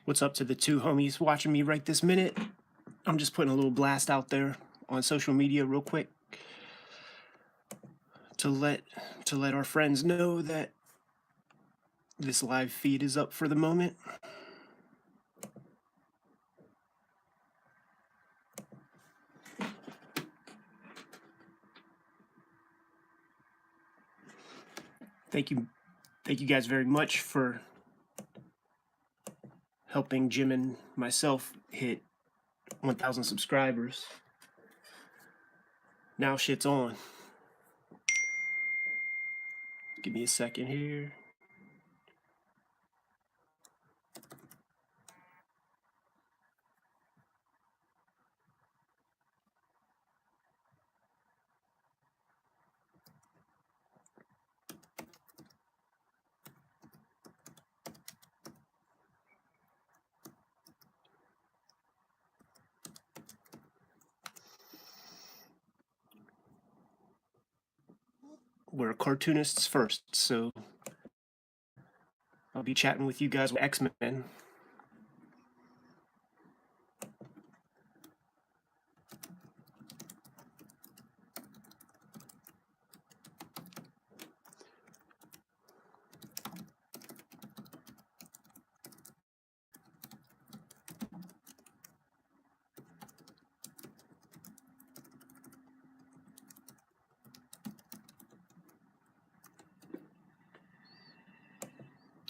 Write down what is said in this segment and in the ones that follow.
What's up to the two homies watching me right this minute? I'm just putting a little blast out there on social media real quick to let our friends know that this live feed is up for the moment. Thank you guys very much for helping Jim and myself hit 1,000 subscribers. Now shit's on. Give me a second here. We're cartoonists first, so I'll be chatting with you guys with X-Men.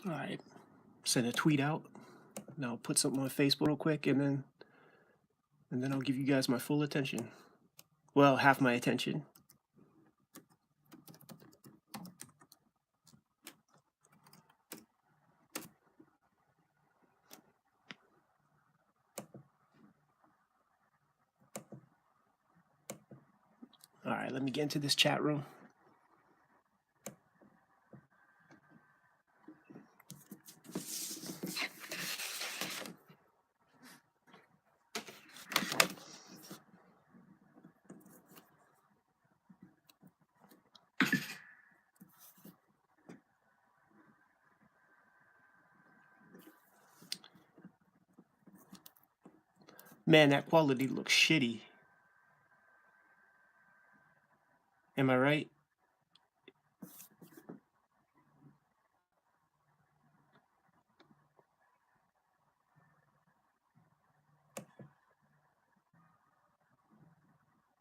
All right, send a tweet out. Now I'll put something on Facebook real quick, and then I'll give you guys my full attention. Well, half my attention. All right, let me get into this chat room. Man, that quality looks shitty. Am I right?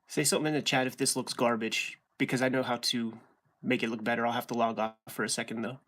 Say something in the chat if this looks garbage, because I know how to make it look better. I'll have to log off for a second, though.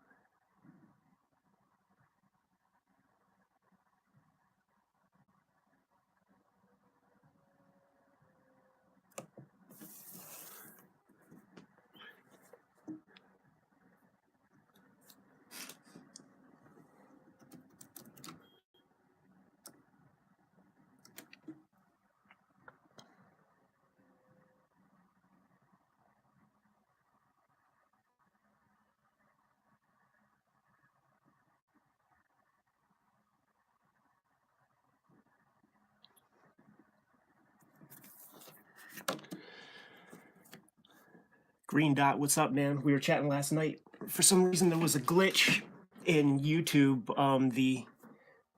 Green Dot, what's up, man? We were chatting last night. For some reason, there was a glitch in YouTube.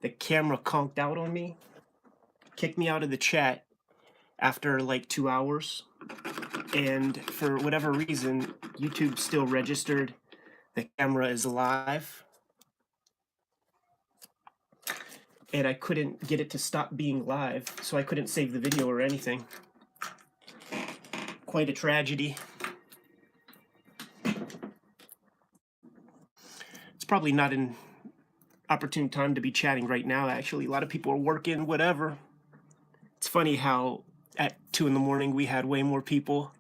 The camera conked out on me, kicked me out of the chat after like 2 hours, and for whatever reason, YouTube still registered the camera is live, and I couldn't get it to stop being live, so I couldn't save the video or anything. Quite a tragedy. It's probably not an opportune time to be chatting right now, actually. A lot of people are working, whatever. It's funny how at 2 in the morning we had way more people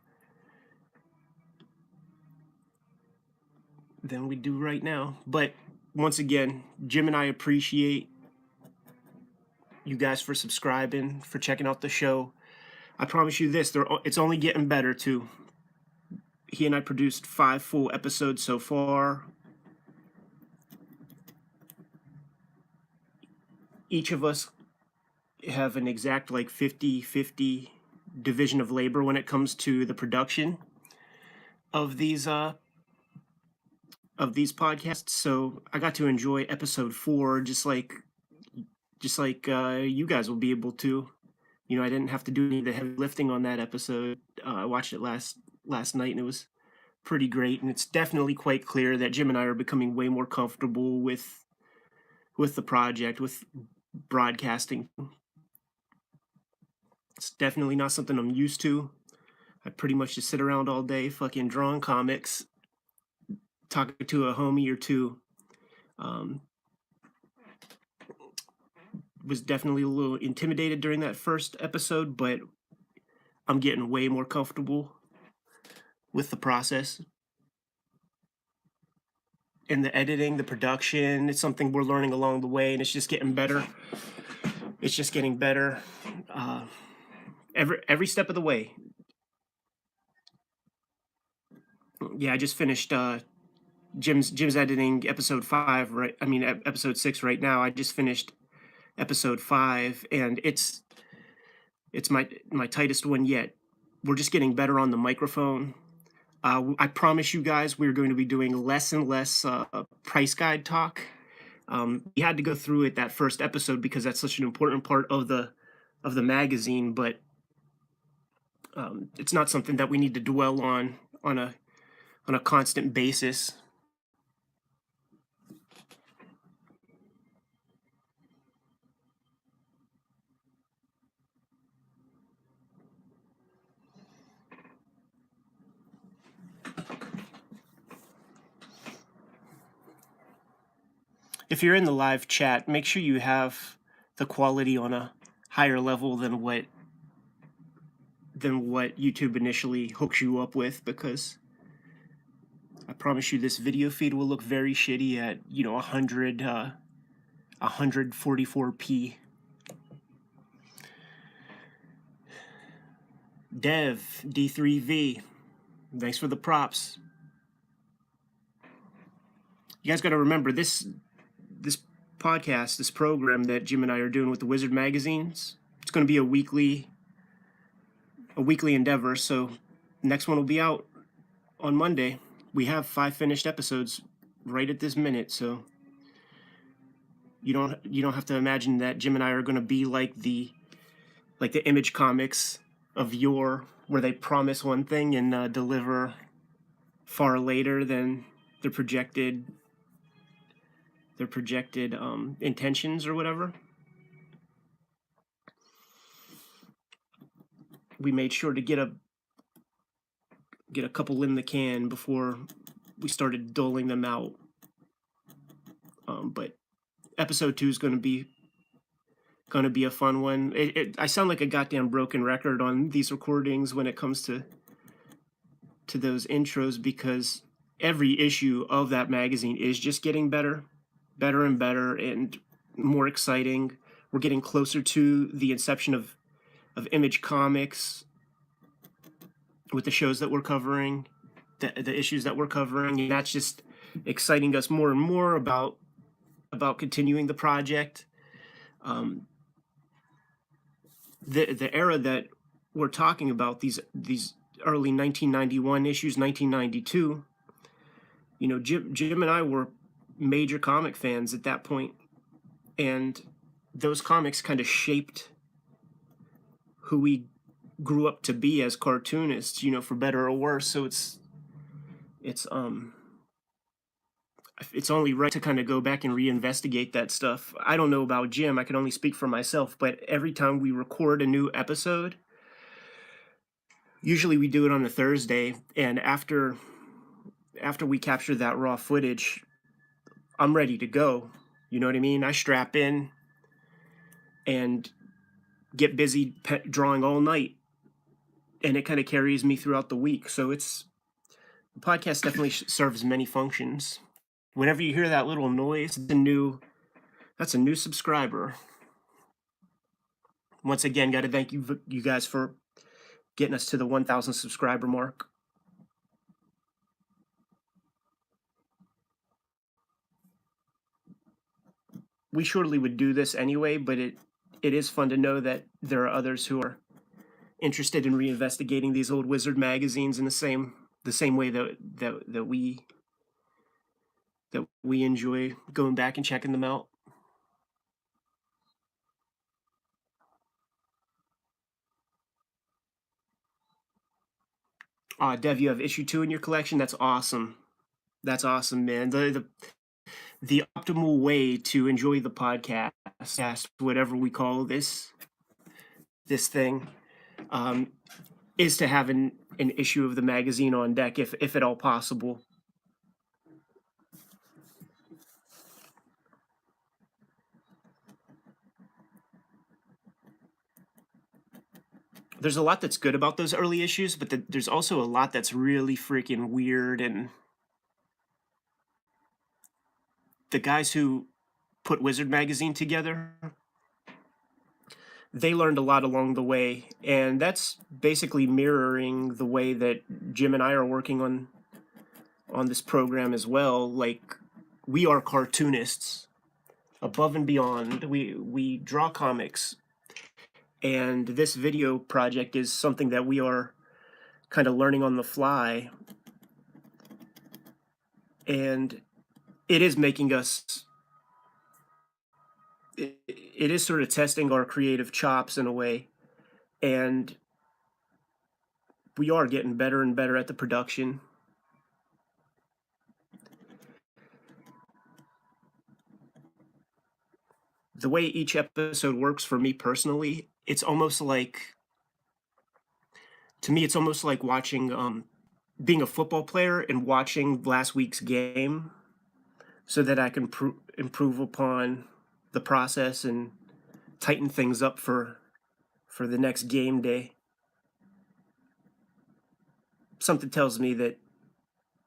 than we do right now. But once again, Jim and I appreciate you guys for subscribing, for checking out the show. I promise you this, it's only getting better too. He and I produced 5 full episodes so far. Each of us have an exact like 50-50 division of labor when it comes to the production of these podcasts. So I got to enjoy episode 4 just like just like you guys will be able to. You know, I didn't have to do any of the heavy lifting on that episode. I watched it last night, and it was pretty great. And it's definitely quite clear that Jim and I are becoming way more comfortable with the project, with broadcasting. It's definitely not something I'm used to. I pretty much just sit around all day, fucking drawing comics, talking to a homie or two. Was definitely a little intimidated during that first episode, but I'm getting way more comfortable with the process. And the editing, the production, it's something we're learning along the way, and it's just getting better. It's just getting better every step of the way. Yeah, I just finished Jim's editing episode 5, right? I mean, episode 6 right now. I just finished episode 5, and it's my tightest one yet. We're just getting better on the microphone. I promise you guys, we're going to be doing less and less price guide talk. We had to go through it that first episode because that's such an important part of the magazine, but it's not something that we need to dwell on a constant basis. If you're in the live chat, make sure you have the quality on a higher level than what YouTube initially hooks you up with, because I promise you this video feed will look very shitty at 144p. Dev D3V, thanks for the props. You guys got to remember this podcast, this program that Jim and I are doing with the Wizard magazines. It's going to be a weekly endeavor. So next one will be out on Monday. We have 5 finished episodes right at this minute, so you don't have to imagine that Jim and I are going to be like the Image comics of yore, where they promise one thing and deliver far later than their projected intentions or whatever. We made sure to get a couple in the can before we started doling them out. But episode 2 is going to be a fun one. I sound like a goddamn broken record on these recordings when it comes to those intros, because every issue of that magazine is just getting better and better and more exciting. We're getting closer to the inception of Image Comics with the shows that we're covering, the issues that we're covering, and that's just exciting us more and more about continuing the project. The era that we're talking about, these early 1991 issues, 1992, Jim and I were major comic fans at that point, and those comics kind of shaped who we grew up to be as cartoonists, for better or worse. So it's only right to kind of go back and reinvestigate that stuff. I don't know about Jim, I can only speak for myself, but every time we record a new episode, usually we do it on a Thursday, and after we capture that raw footage, I'm ready to go. You know what I mean? I strap in and get busy drawing all night, and it kind of carries me throughout the week. So the podcast definitely serves many functions. Whenever you hear that little noise, that's a new subscriber. Once again, got to thank you guys for getting us to the 1,000 subscriber mark. We surely would do this anyway, but it is fun to know that there are others who are interested in reinvestigating these old Wizard magazines in the same way that we enjoy going back and checking them out. Dev, you have issue 2 in your collection? That's awesome. That's awesome, man. The optimal way to enjoy the podcast, whatever we call this thing, um, is to have an issue of the magazine on deck, if at all possible. There's a lot that's good about those early issues, but there's also a lot that's really freaking weird. And the guys who put Wizard Magazine together, they learned a lot along the way, and that's basically mirroring the way that Jim and I are working on this program as well. Like, we are cartoonists above and beyond. We draw comics, and this video project is something that we are kind of learning on the fly, and it is making us, it is sort of testing our creative chops in a way, and we are getting better and better at the production. The way each episode works for me personally, it's almost like, to me, it's almost like watching, being a football player and watching last week's game so that I can improve upon the process and tighten things up for the next game day. Something tells me that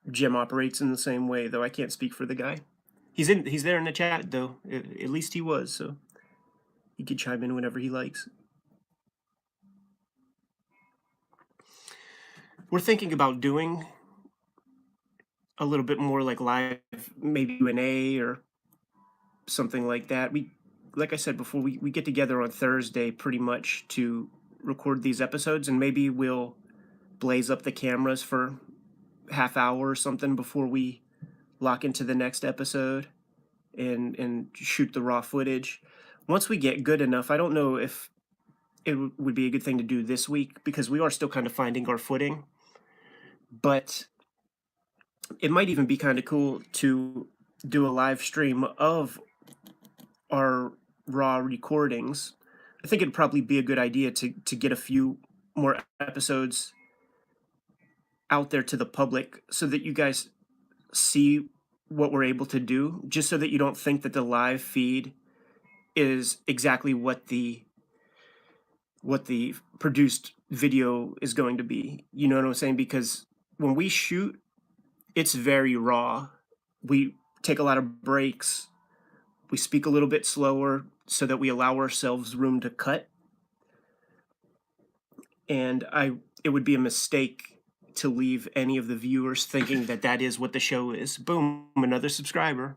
Jim operates in the same way, though I can't speak for the guy. He's there in the chat, though. At least he was, so he could chime in whenever he likes. We're thinking about doing a little bit more like live, maybe Q&A or something like that. Like I said before, we get together on Thursday pretty much to record these episodes, and maybe we'll blaze up the cameras for half hour or something before we lock into the next episode and shoot the raw footage. Once we get good enough, I don't know if it would be a good thing to do this week, because we are still kind of finding our footing, but it might even be kind of cool to do a live stream of our raw recordings. I think it'd probably be a good idea to get a few more episodes out there to the public so that you guys see what we're able to do, just so that you don't think that the live feed is exactly what the produced video is going to be. You know what I'm saying? Because when we shoot, it's very raw. We take a lot of breaks. We speak a little bit slower so that we allow ourselves room to cut. And it would be a mistake to leave any of the viewers thinking that that is what the show is. Boom, another subscriber.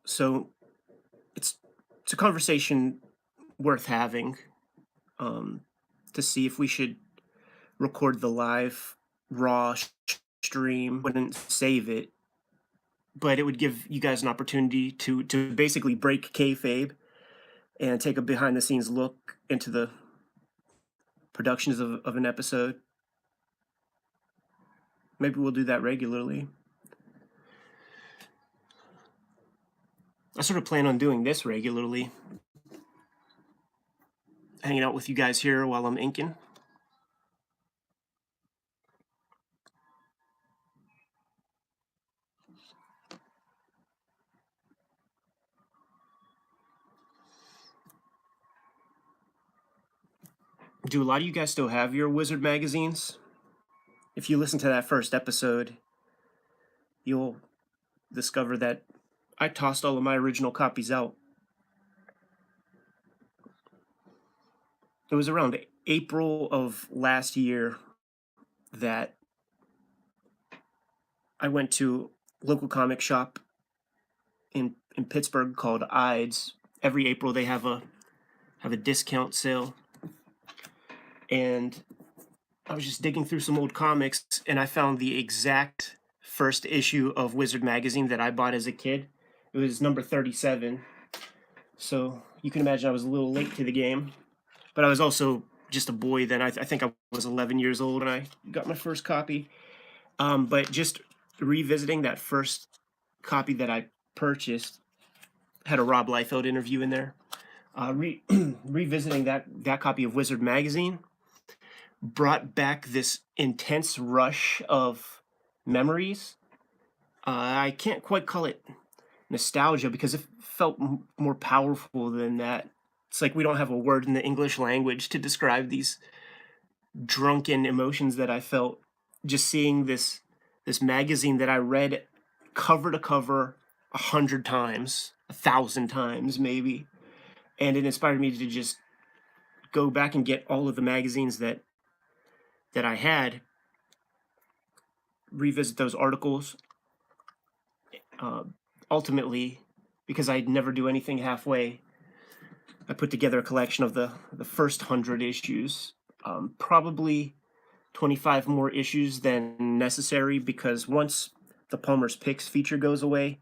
So it's a conversation worth having, to see if we should record the live raw stream. Wouldn't save it, but it would give you guys an opportunity to basically break kayfabe and take a behind the scenes look into the productions of an episode. Maybe we'll do that regularly. I sort of plan on doing this regularly, hanging out with you guys here while I'm inking. Do a lot of you guys still have your Wizard magazines? If you listen to that first episode, you'll discover that I tossed all of my original copies out. It was around April of last year that I went to a local comic shop in Pittsburgh called Ides. Every April they have a discount sale, and I was just digging through some old comics, and I found the exact first issue of Wizard magazine that I bought as a kid. It was number 37. So you can imagine I was a little late to the game, but I was also just a boy then. I think I was 11 years old when I got my first copy. But just revisiting that first copy that I purchased had a Rob Liefeld interview in there. Revisiting that copy of Wizard magazine brought back this intense rush of memories. I can't quite call it nostalgia because it felt more powerful than that. It's like we don't have a word in the English language to describe these drunken emotions that I felt just seeing this magazine that I read cover to cover 100 times, 1,000 times maybe, and it inspired me to just go back and get all of the magazines that I had, revisit those articles. Uh, Ultimately, because I'd never do anything halfway, I put together a collection of the first 100 issues, probably 25 more issues than necessary because once the Palmer's Picks feature goes away,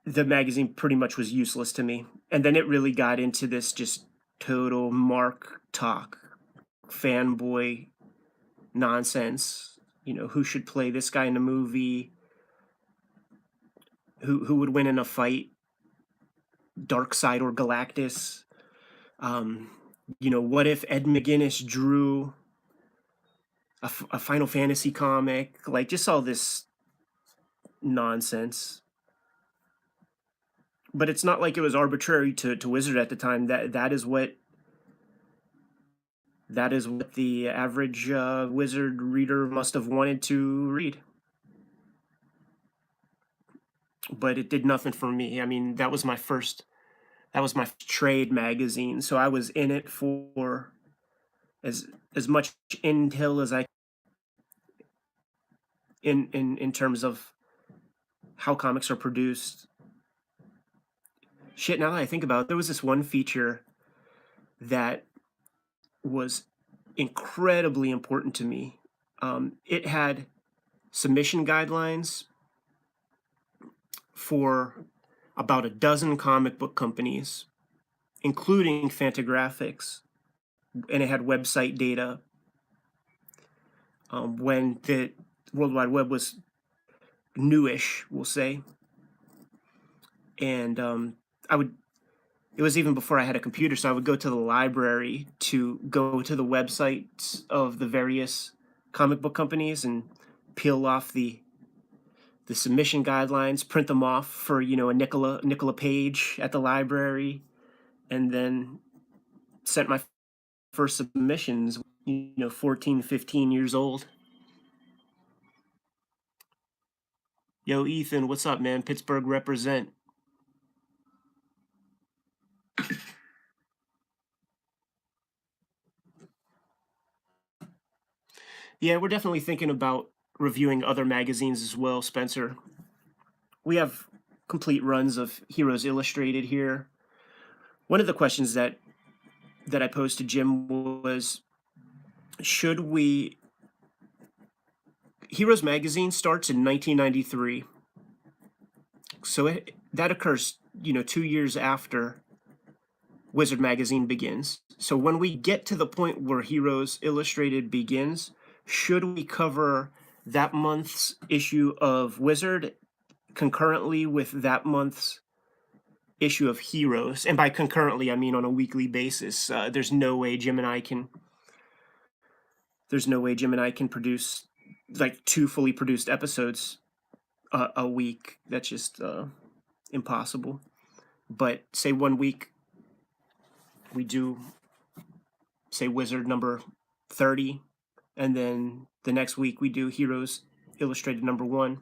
the magazine pretty much was useless to me. And then it really got into this just total Mark talk, fanboy nonsense. You know, who should play this guy in a movie? Who would win in a fight? Darkseid or Galactus? What if Ed McGuinness drew a Final Fantasy comic? Like, just all this nonsense. But it's not like it was arbitrary to Wizard at the time. That is what the average Wizard reader must have wanted to read. But it did nothing for me. I mean, that was my first trade magazine, so I was in it for as much intel as I in terms of how comics are produced. Shit, now that I think about it, there was this one feature that was incredibly important to me. It had submission guidelines for about a dozen comic book companies, including Fantagraphics, and it had website data. When the World Wide Web was newish, we'll say, and it was even before I had a computer, so I would go to the library to go to the websites of the various comic book companies and peel off the submission guidelines, print them off for a nickel a page at the library, and then sent my first submissions 14, 15 years old. Yo, Ethan, what's up, man? Pittsburgh represent. Yeah, we're definitely thinking about reviewing other magazines as well, Spencer. We have complete runs of Heroes Illustrated here. One of the questions that I posed to Jim was, should we... Heroes Magazine starts in 1993. So that occurs, 2 years after Wizard Magazine begins. So when we get to the point where Heroes Illustrated begins, should we cover that month's issue of Wizard concurrently with that month's issue of Heroes? And by concurrently, I mean on a weekly basis. There's no way Jim and I can produce like 2 fully produced episodes a week. That's just impossible. But say one week we do, say, Wizard number 30, and then the next week we do Heroes Illustrated number 1.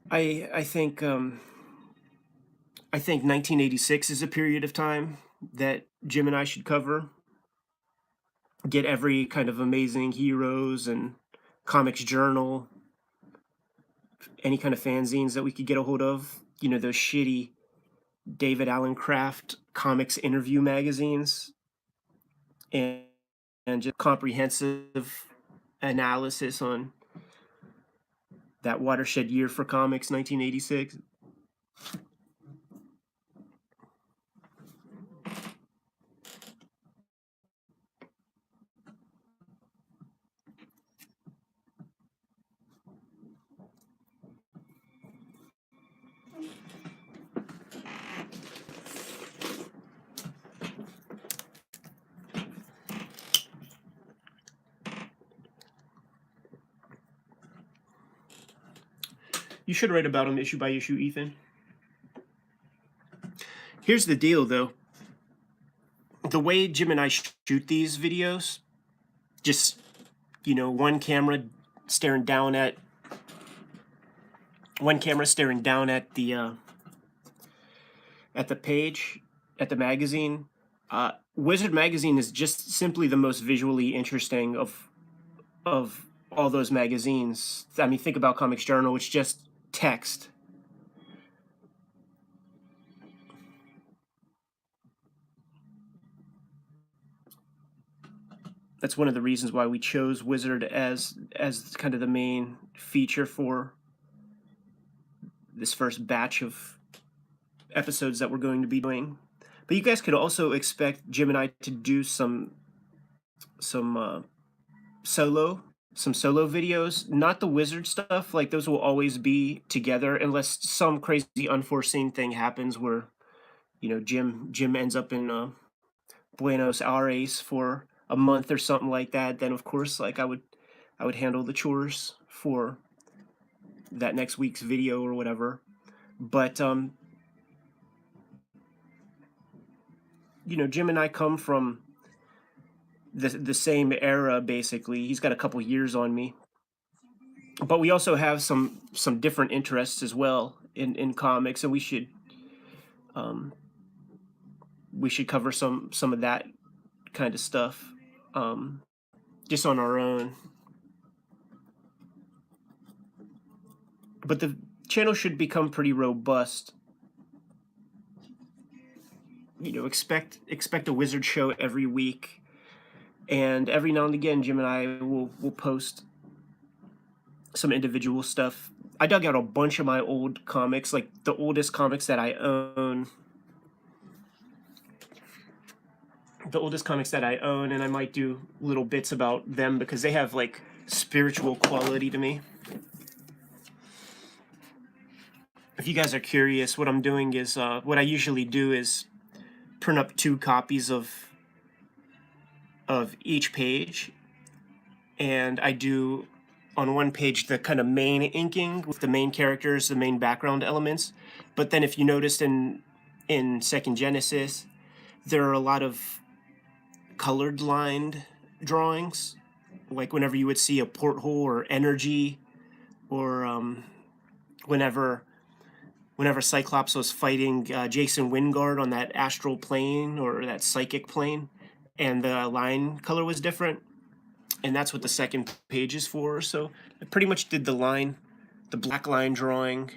I think 1986 is a period of time that Jim and I should cover. Get every kind of Amazing Heroes and Comics Journal, any kind of fanzines that we could get a hold of. Those shitty David Allen Kraft comics interview magazines, and just comprehensive analysis on that watershed year for comics, 1986. You should write about them issue by issue, Ethan. Here's the deal, though. The way Jim and I shoot these videos, just, you know, one camera staring down at the page, at the magazine. Wizard magazine is just simply the most visually interesting of all those magazines. I mean, think about Comics Journal, it's just text. That's one of the reasons why we chose Wizard as kind of the main feature for this first batch of episodes that we're going to be doing. But you guys could also expect Jim and I to do some solo videos, not the Wizard stuff. Like, those will always be together unless some crazy unforeseen thing happens where, you know, Jim ends up in Buenos Aires for a month or something like that. Then of course, like, I would handle the chores for that next week's video or whatever. But you know, Jim and I come from the same era, basically. He's got a couple years on me, but we also have some different interests as well in comics, and we should cover some of that kind of stuff just on our own. But the channel should become pretty robust. You know, expect a Wizard show every week, and every now and again Jim and I will post some individual stuff. I dug out a bunch of my old comics, like the oldest comics that I own. And I might do little bits about them because they have like spiritual quality to me. If you guys are curious, what I'm doing is what I usually do is print up 2 copies of each page, and I do on one page the kind of main inking with the main characters, the main background elements. But then if you noticed in Second Genesis, there are a lot of colored lined drawings, like whenever you would see a porthole or energy, or whenever Cyclops was fighting Jason Wingard on that astral plane or that psychic plane, and the line color was different, and that's what the second page is for. So I pretty much did the black line drawing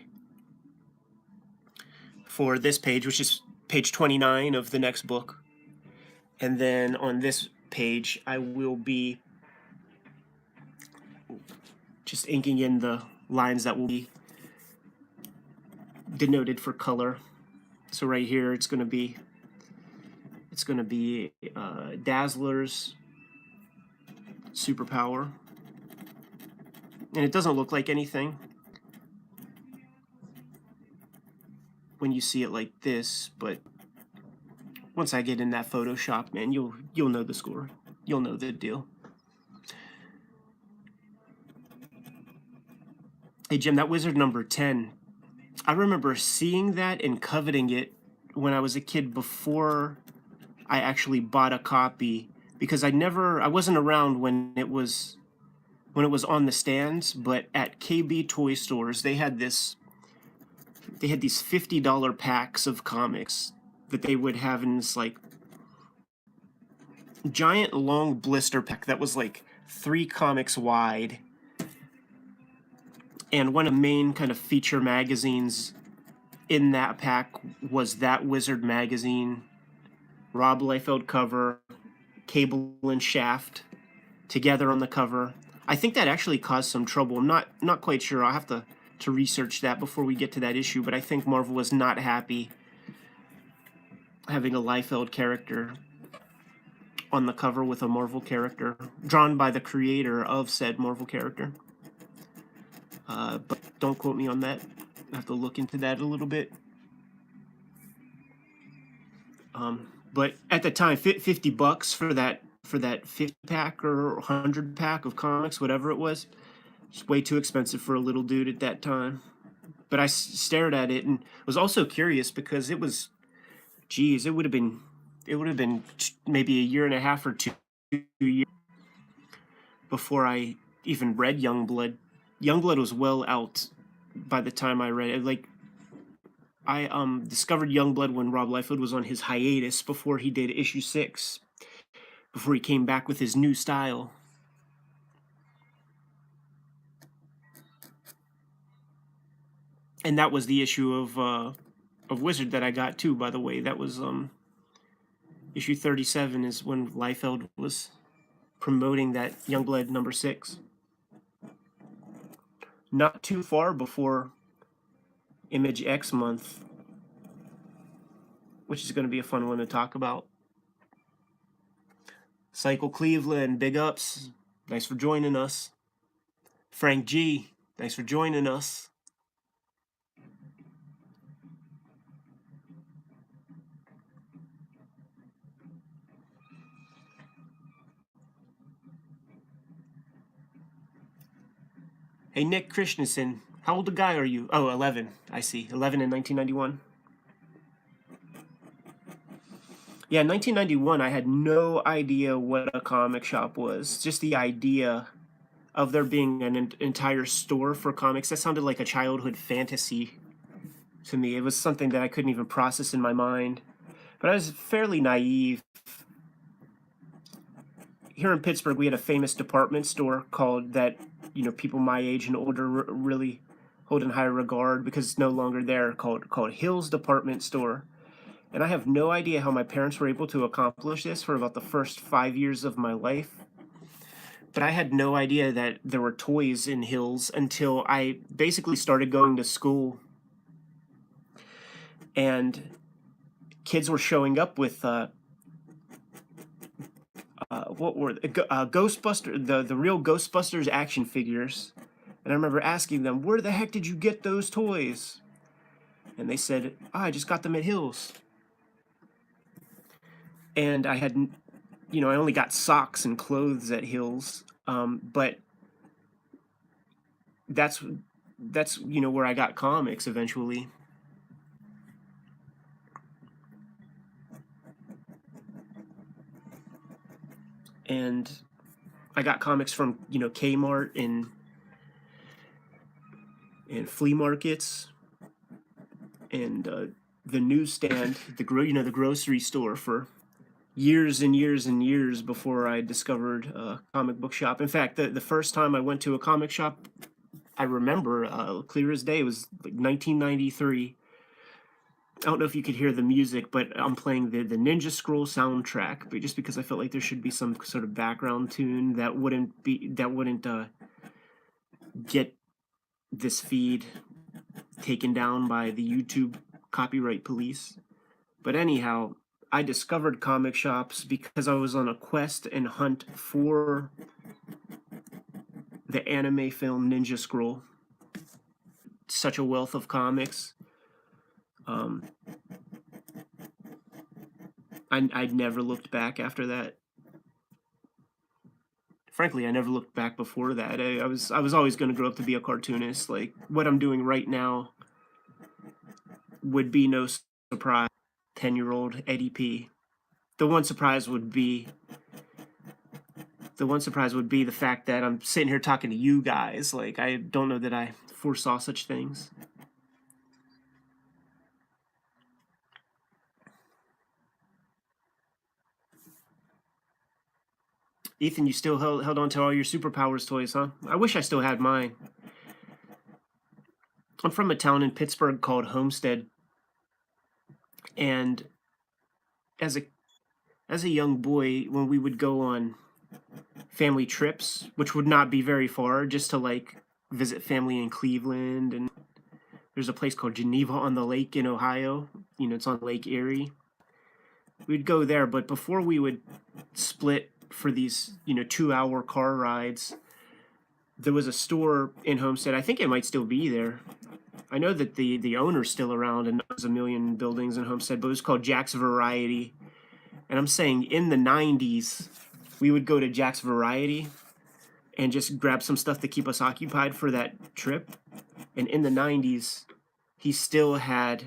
for this page, which is page 29 of the next book. And then on this page, I will be just inking in the lines that will be denoted for color. So right here, it's going to be Dazzler's superpower, and it doesn't look like anything when you see it like this, but once I get in that Photoshop, man, you'll know the score. You'll know the deal. Hey Jim, that Wizard number 10, I remember seeing that and coveting it when I was a kid before I actually bought a copy, because I wasn't around when it was on the stands, but at KB toy stores they had these $50 packs of comics that they would have in this like giant long blister pack that was like 3 comics wide. And one of the main kind of feature magazines in that pack was that Wizard magazine. Rob Liefeld cover, Cable and Shaft together on the cover. I think that actually caused some trouble. I'm not quite sure. I'll have to research that before we get to that issue, but I think Marvel was not happy having a Liefeld character on the cover with a Marvel character drawn by the creator of said Marvel character. But don't quote me on that. I have to look into that a little bit. But at the time, $50 for that 50 pack or 100 pack of comics, whatever it was, it's way too expensive for a little dude at that time. but I stared at it and was also curious because it was, geez, it would have been maybe a year and a half or 2 years before I even read Youngblood. Youngblood was well out by the time I read it. Like, I discovered Youngblood when Rob Liefeld was on his hiatus before he did issue 6, before he came back with his new style. And that was the issue of Wizard that I got too, by the way. That was issue 37 is when Liefeld was promoting that Youngblood number 6. Not too far before Image X month, which is going to be a fun one to talk about. Cycle Cleveland, big ups. Thanks for joining us. Frank G, thanks for joining us. Hey, Nick Christensen, how old a guy are you? Oh, 11, I see. 11 in 1991. Yeah, in 1991, I had no idea what a comic shop was. Just the idea of there being an entire store for comics, that sounded like a childhood fantasy to me. It was something that I couldn't even process in my mind. But I was fairly naive. Here in Pittsburgh, we had a famous department store called that, people my age and older really hold in high regard because it's no longer there, called Hills Department Store. And I have no idea how my parents were able to accomplish this for about the first 5 years of my life. But I had no idea that there were toys in Hills until I basically started going to school. And kids were showing up with what were Ghostbuster, the real Ghostbusters action figures. And I remember asking them, where the heck did you get those toys? And they said, I just got them at Hills. And I had, I only got socks and clothes at Hills. But that's where I got comics eventually. And I got comics from, Kmart and flea markets and the newsstand, the grocery store for years and years and years before I discovered a comic book shop. In fact, the first time I went to a comic shop, I remember clear as day, it was like 1993. I don't know if you could hear the music, but I'm playing the Ninja Scroll soundtrack, but just because I felt like there should be some sort of background tune that wouldn't get this feed taken down by the YouTube copyright police. But anyhow, I discovered comic shops because I was on a quest and hunt for the anime film Ninja Scroll. Such a wealth of comics. I'd never looked back after that. Frankly, I never looked back before that. I was always going to grow up to be a cartoonist. Like, what I'm doing right now would be no surprise. 10-year-old Eddie P. The one surprise would be the fact that I'm sitting here talking to you guys. Like, I don't know that I foresaw such things. Ethan, you still held on to all your Superpowers toys, huh? I wish I still had mine. I'm from a town in Pittsburgh called Homestead. And as a young boy, when we would go on family trips, which would not be very far, just to like visit family in Cleveland, and there's a place called Geneva on the Lake in Ohio. It's on Lake Erie. We'd go there, but before we would split for these 2-hour car rides, there was a store in Homestead. I think it might still be there. I know that the owner's still around and there's a million buildings in Homestead, but it was called Jack's Variety. And I'm saying in the 90s, we would go to Jack's Variety and just grab some stuff to keep us occupied for that trip. And in the 90s, he still had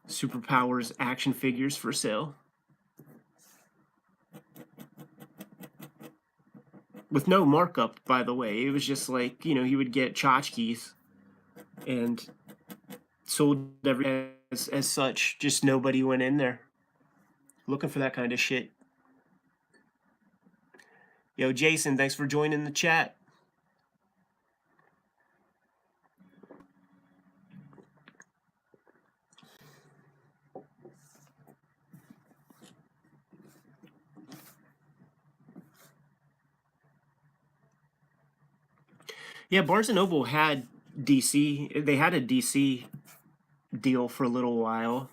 Superpowers action figures for sale. With no markup, by the way. It was just like, you know, he would get tchotchkes and sold every as such. Just nobody went in there looking for that kind of shit. Yo, Jason, thanks for joining the chat. Yeah, Barnes & Noble had DC. They had a DC deal for a little while.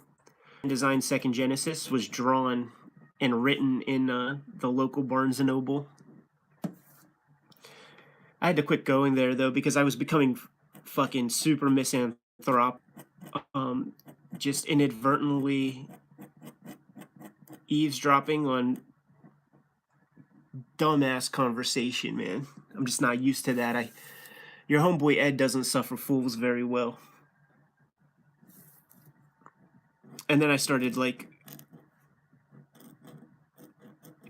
Design Second Genesis was drawn and written in the local Barnes & Noble. I had to quit going there, though, because I was becoming fucking super misanthropic. Just inadvertently eavesdropping on dumbass conversation, man. I'm just not used to that. Your homeboy Ed doesn't suffer fools very well. And then I started like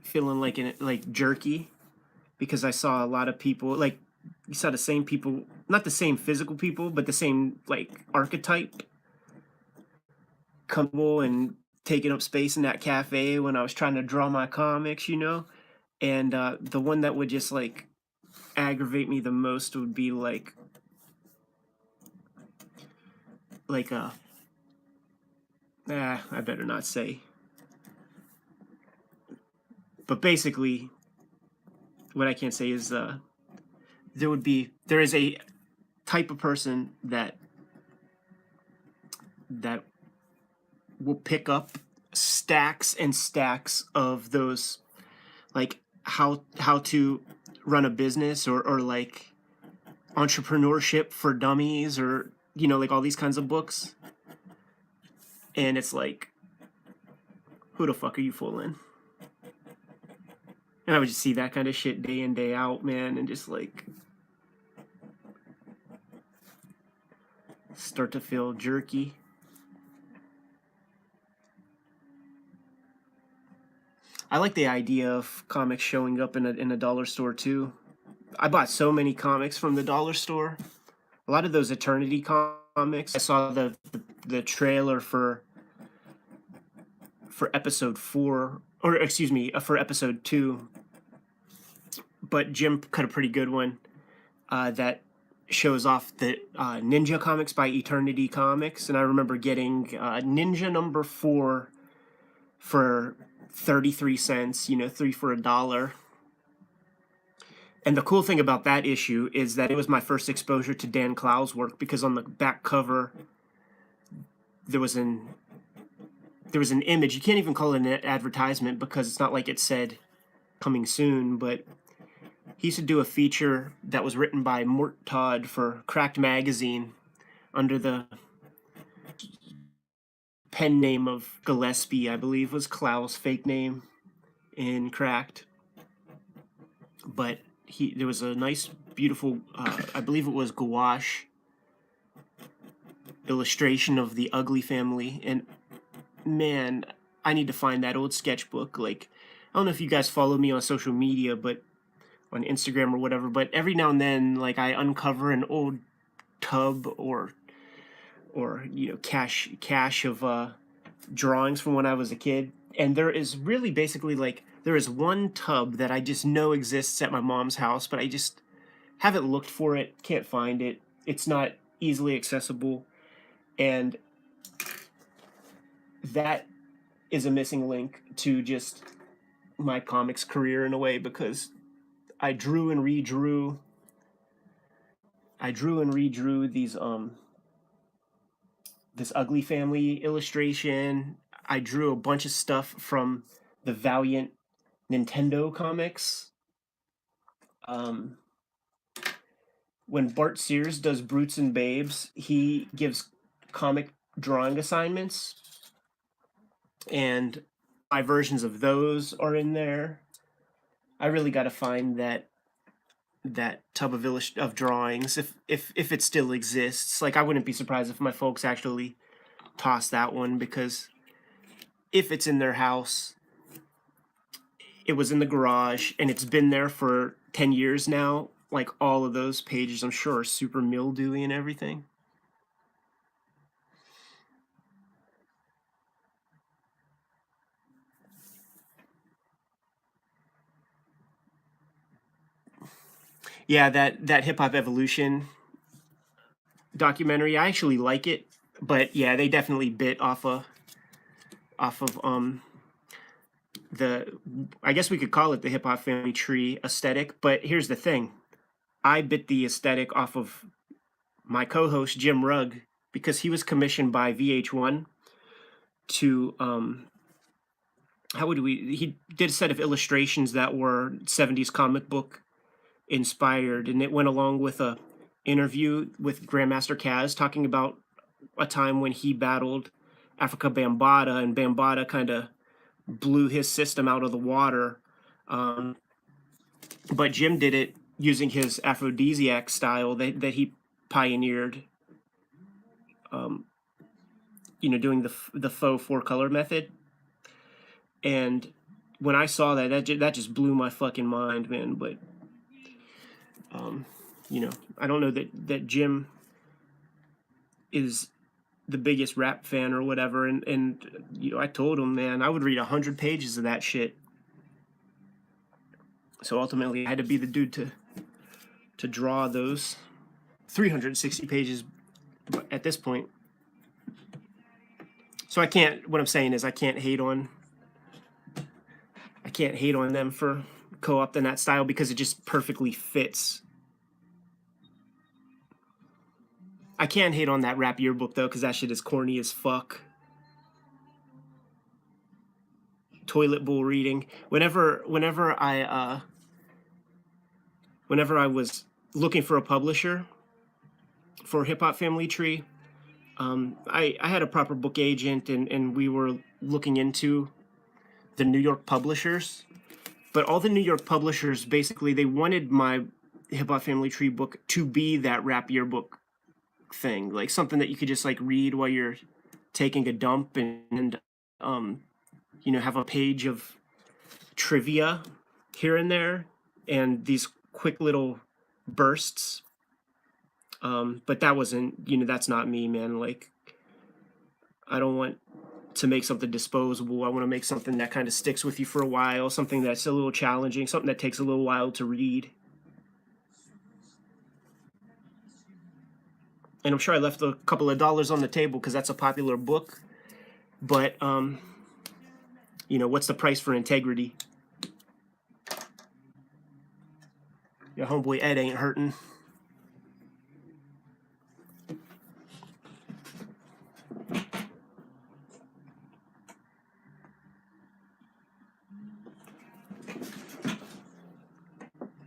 feeling like jerky because I saw a lot of people, like, you saw the same people, not the same physical people, but the same like archetype comfortable and taking up space in that cafe when I was trying to draw my comics, you know. And the one that would just like aggravate me the most would be like I better not say. But basically, what I can't say is there is a type of person that will pick up stacks and stacks of those, like how to run a business or like entrepreneurship for dummies, or, you know, like all these kinds of books. And it's like, who the fuck are you fooling? And I would just see that kind of shit day in, day out, man, and just like start to feel jerky. I like the idea of comics showing up in a dollar store too. I bought so many comics from the dollar store. A lot of those Eternity comics. I saw the trailer for episode 4, or excuse me, for episode 2. But Jim cut a pretty good one that shows off the Ninja comics by Eternity Comics, and I remember getting Ninja number 4 for 33 cents, you know, 3 for $1. And the cool thing about that issue is that it was my first exposure to Dan Clow's work, because on the back cover there was an image. You can't even call it an advertisement because it's not like it said coming soon, but he used to do a feature that was written by Mort Todd for Cracked Magazine under the pen name of Gillespie, I believe was Clow's fake name in Cracked. But there was a nice, beautiful, I believe it was gouache illustration of the Ugly Family. And man, I need to find that old sketchbook. Like, I don't know if you guys follow me on social media, but on Instagram or whatever, but every now and then, like, I uncover an old tub or you know, cache of drawings from when I was a kid. And there is really basically like, there is one tub that I just know exists at my mom's house, but I just haven't looked for it, can't find it. It's not easily accessible. And that is a missing link to just my comics career in a way, because I drew and redrew these this Ugly Family illustration. I drew a bunch of stuff from the Valiant Nintendo comics. When Bart Sears does Brutes and Babes, he gives comic drawing assignments, and my versions of those are in there. I really got to find that tub of drawings if it still exists. Like, I wouldn't be surprised if my folks actually toss that one, because if it's in their house, it was in the garage and it's been there for 10 years now. Like, all of those pages, I'm sure, are super mildewy and everything. Yeah, that Hip Hop Evolution documentary, I actually like it, but yeah, they definitely bit off of the, I guess we could call it the Hip Hop Family Tree aesthetic. But here's the thing: I bit the aesthetic off of my co-host Jim Rugg, because he was commissioned by VH1 to he did a set of illustrations that were 70s comic book inspired, and it went along with a interview with Grandmaster Caz talking about a time when he battled Africa Bambaataa, and Bambaataa kind of blew his system out of the water. But Jim did it using his aphrodisiac style that he pioneered, doing the faux four color method. And when I saw that just blew my fucking mind, man. But I don't know that Jim is the biggest rap fan or whatever, and I told him, man, I would read 100 pages of that shit. So ultimately I had to be the dude to draw those 360 pages at this point. So what I'm saying is I can't hate on them for co-opting that style, because it just perfectly fits. I can't hate on that rap yearbook though, because that shit is corny as fuck. Toilet bowl reading. Whenever I was looking for a publisher for Hip Hop Family Tree, I had a proper book agent, and we were looking into the New York publishers. But all the New York publishers, basically, they wanted my Hip Hop Family Tree book to be that rap yearbook thing, like something that you could just like read while you're taking a dump, and have a page of trivia here and there, and these quick little bursts. But that wasn't, that's not me, man. Like, I don't want to make something disposable. I want to make something that kind of sticks with you for a while, something that's a little challenging, something that takes a little while to read. And I'm sure I left a couple of dollars on the table because that's a popular book. But, what's the price for integrity? Your homeboy Ed ain't hurting.